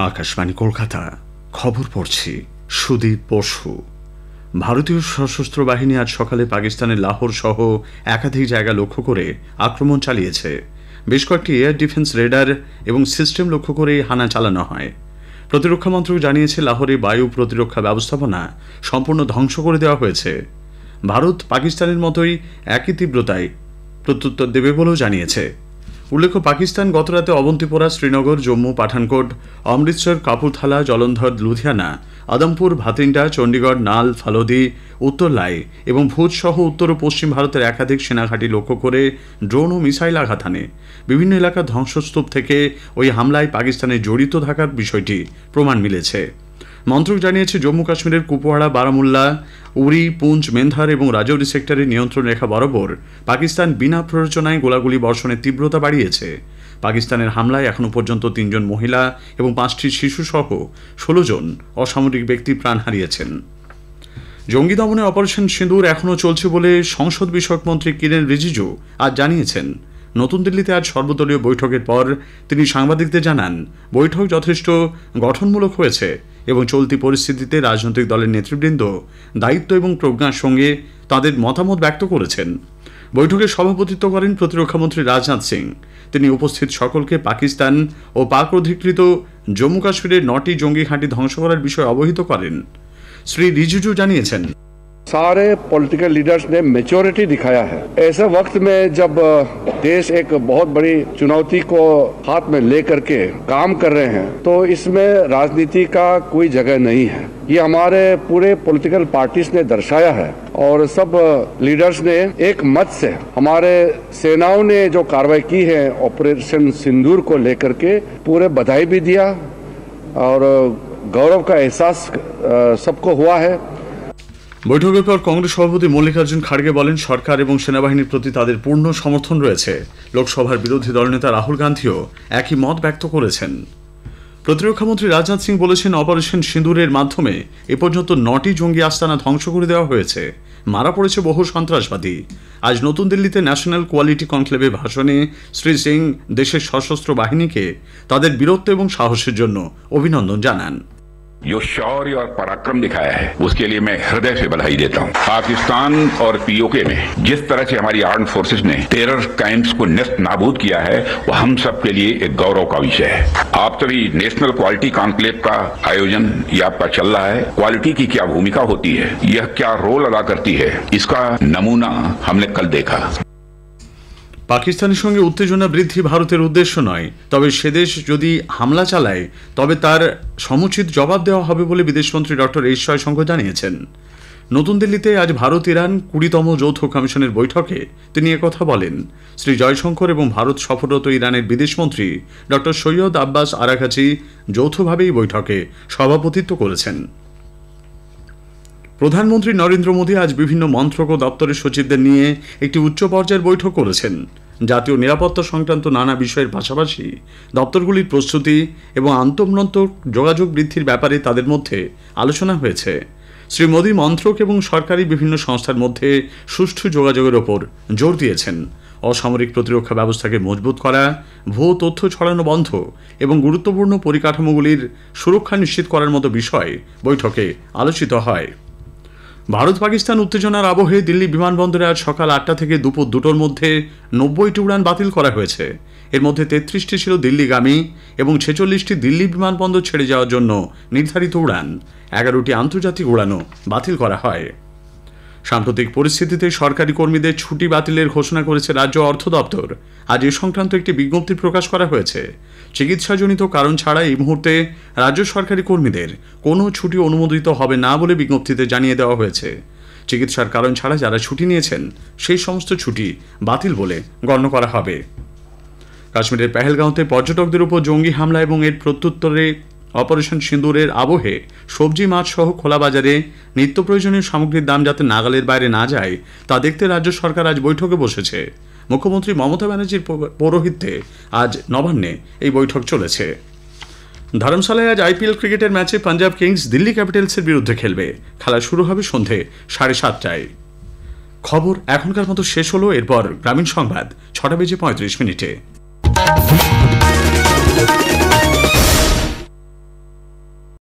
আকাশবাণী কলকাতা খবর পড়ছি সুদীপ বসু। ভারতীয় সশস্ত্র বাহিনী আজ সকালে পাকিস্তানের লাহোর সহ একাধিক জায়গা লক্ষ্য করে আক্রমণ চালিয়েছে। বেশ কয়েকটি এয়ার ডিফেন্স রেডার এবং সিস্টেম লক্ষ্য করে হানা চালানো হয়। প্রতিরক্ষা মন্ত্রক জানিয়েছে লাহোরে বায়ু প্রতিরক্ষা ব্যবস্থাপনা সম্পূর্ণ ধ্বংস করে দেওয়া হয়েছে। ভারত পাকিস্তানের মতোই একই তীব্রতায় প্রত্যুত্তর দেবে বলেও জানিয়েছে। উল্লেখ্য, পাকিস্তান গতরাতে অবন্তিপোরা, শ্রীনগর, জম্মু, পাঠানকোট, অমৃতসর, কাপুরথালা, জলন্ধর, লুধিয়ানা, আদমপুর, ভাতিন্ডা, চণ্ডীগড়, নাল, ফালোদি, উত্তরলাই এবং ভুজ সহ উত্তর ও পশ্চিম ভারতের একাধিক সেনাঘাঁটি লক্ষ্য করে ড্রোন ও মিসাইল আঘাত হানে। বিভিন্ন এলাকার ধ্বংসস্তূপ থেকে ওই হামলায় পাকিস্তানের জড়িত থাকার বিষয়টি প্রমাণ মিলেছে। মন্ত্রক জানিয়েছে, জম্মু কাশ্মীরের কুপওয়াড়া, বারামুল্লা, উরি, পুঞ্চ, মেন্ধার এবং রাজৌরি সেক্টরের নিয়ন্ত্রণ রেখা বরাবর পাকিস্তান বিনা প্ররোচনায় গোলাগুলি বর্ষণের তীব্রতা বাড়িয়েছে। পাকিস্তানের হামলায় এখনও পর্যন্ত 3 জন মহিলা এবং 5টি শিশুসহ 16 জন অসামরিক ব্যক্তি প্রাণ হারিয়েছেন। জঙ্গি দমনে অপারেশন সিঁদুর এখনও চলছে বলে সংসদ বিষয়ক মন্ত্রী কিরেন রিজিজু আজ জানিয়েছেন। নতুন দিল্লিতে আজ সর্বদলীয় বৈঠকের পর তিনি সাংবাদিকদের জানান, বৈঠক যথেষ্ট গঠনমূলক হয়েছে এবং চলতি পরিস্থিতিতে রাজনৈতিক দলের নেতৃবৃন্দ দায়িত্ব এবং প্রজ্ঞার সঙ্গে তাদের মতামত ব্যক্ত করেছেন। বৈঠকে সভাপতিত্ব করেন প্রতিরক্ষামন্ত্রী রাজনাথ সিং। তিনি উপস্থিত সকলকে পাকিস্তান ও পাক অধিকৃত জম্মু কাশ্মীরের 9টি জঙ্গি ঘাঁটি ধ্বংস করার বিষয়ে অবহিত করেন। শ্রী রিজিজু জানিয়েছেন, सारे पॉलिटिकल लीडर्स ने मैच्योरिटी दिखाया है। ऐसे वक्त में जब देश एक बहुत बड़ी चुनौती को हाथ में लेकर के काम कर रहे हैं, तो इसमें राजनीति का कोई जगह नहीं है। ये हमारे पूरे पॉलिटिकल पार्टीज ने दर्शाया है और सब लीडर्स ने एक मत से हमारे सेनाओं ने जो कार्रवाई की है ऑपरेशन सिंदूर को लेकर के पूरे बधाई भी दिया और गौरव का एहसास सबको हुआ है। বৈঠকের পর কংগ্রেস সভাপতি মল্লিকার্জুন খাড়গে বলেন, সরকার এবং সেনাবাহিনীর প্রতি তাদের পূর্ণ সমর্থন রয়েছে। লোকসভার বিরোধী দলনেতা রাহুল গান্ধীও একই মত ব্যক্ত করেছেন। প্রতিরক্ষামন্ত্রী রাজনাথ সিং বলেছেন, অপারেশন সিঁদুরের মাধ্যমে এ পর্যন্ত 9টি জঙ্গি আস্তানা ধ্বংস করে দেওয়া হয়েছে। মারা পড়েছে বহু সন্ত্রাসবাদী। আজ নতুন দিল্লিতে ন্যাশনাল কোয়ালিটি কনক্লেভে ভাষণে শ্রী সিং দেশের সশস্ত্র বাহিনীকে তাদের বীরত্ব এবং সাহসের জন্য অভিনন্দন জানান। जो शौर्य और पराक्रम दिखाया है उसके लिए मैं हृदय से बधाई देता हूं। पाकिस्तान और पीओके में जिस तरह से हमारी आर्म्ड फोर्सेस ने टेरर कैंप्स को नेस्त नाबूद किया है, वो हम सब के लिए एक गौरव का विषय है। आप सभी नेशनल क्वालिटी कॉन्क्लेव का आयोजन ये आपका चल रहा है। क्वालिटी की क्या भूमिका होती है, यह क्या रोल अदा करती है, इसका नमूना हमने कल देखा। পাকিস্তানের সঙ্গে উত্তেজনা বৃদ্ধি ভারতের উদ্দেশ্য নয়, তবে সে দেশ যদি হামলা চালায় তবে তার সমুচিত জবাব দেওয়া হবে বলে বিদেশমন্ত্রী ডক্টর এস জয়শঙ্কর জানিয়েছেন। নতুন দিল্লিতে আজ ভারত ইরান 20তম যৌথ কমিশনের বৈঠকে তিনি একথা বলেন। শ্রী জয়শঙ্কর এবং ভারত সফররত ইরানের বিদেশমন্ত্রী ডক্টর সৈয়দ আব্বাস আরাকাচি যৌথভাবে এই বৈঠকে সভাপতিত্ব করেছেন। প্রধানমন্ত্রী নরেন্দ্র মোদী আজ বিভিন্ন মন্ত্রক ও দপ্তরের সচিবদের নিয়ে একটি উচ্চ পর্যায়ের বৈঠক করেছেন। জাতীয় নিরাপত্তা সংক্রান্ত নানা বিষয়ের পাশাপাশি দপ্তরগুলির প্রস্তুতি এবং আন্তঃমন্ত্রক যোগাযোগ বৃদ্ধির ব্যাপারে তাদের মধ্যে আলোচনা হয়েছে। শ্রী মোদী মন্ত্রক এবং সরকারি বিভিন্ন সংস্থার মধ্যে সুষ্ঠু যোগাযোগের ওপর জোর দিয়েছেন। অসামরিক প্রতিরক্ষা ব্যবস্থাকে মজবুত করা, ভুয়ো তথ্য ছড়ানো বন্ধ এবং গুরুত্বপূর্ণ পরিকাঠামোগুলির সুরক্ষা নিশ্চিত করার মতো বিষয় বৈঠকে আলোচিত হয়। ভারত পাকিস্তান উত্তেজনার আবহে দিল্লি বিমানবন্দরে আজ সকাল 8টা থেকে দুপুর 2টোর মধ্যে 90টি উড়ান বাতিল করা হয়েছে। এর মধ্যে 33টি ছিল দিল্লিগামী এবং 46টি দিল্লি বিমানবন্দর ছেড়ে যাওয়ার জন্য নির্ধারিত উড়ান। 11টি আন্তর্জাতিক উড়ানও বাতিল করা হয়। সাম্প্রতিক পরিস্থিতিতে সরকারি কর্মীদের ছুটি বাতিলের ঘোষণা করেছে রাজ্য অর্থ দপ্তর। আজ এ সংক্রান্ত একটি বিজ্ঞপ্তি প্রকাশ করা হয়েছে। চিকিৎসাজনিত কারণ ছাড়া এই মুহূর্তে রাজ্য সরকারি কর্মীদের কোনো ছুটি অনুমোদিত হবে না বলে বিজ্ঞপ্তিতে জানিয়ে দেওয়া হয়েছে। চিকিৎসার কারণ ছাড়া যারা ছুটি নিয়েছেন সেই সমস্ত ছুটি বাতিল বলে গণ্য করা হবে। কাশ্মীরের পেহেলগাঁওতে পর্যটকদের উপর জঙ্গি হামলা এবং এর প্রত্যুত্তরে অপারেশন সিঁদুরের আবহে সবজি, মাছ সহ খোলা বাজারে নিত্য প্রয়োজনীয় সামগ্রীর দাম যাতে নাগালের বাইরে না যায় তা দেখতে রাজ্য সরকার আজ বৈঠকে বসেছে। মুখ্যমন্ত্রী মমতা ব্যানার্জির পৌরোহিত্যে আজ নবান্নে এই বৈঠক চলেছে। ধর্মশালায় আজ আইপিএল ক্রিকেটের ম্যাচে পাঞ্জাব কিংস দিল্লি ক্যাপিটালসের বিরুদ্ধে খেলবে। খেলা শুরু হবে সন্ধে 7:30টায়। খবর এখনকার মতো শেষ হলো। এরপর গ্রামীণ সংবাদ 6:35 মিনিটে।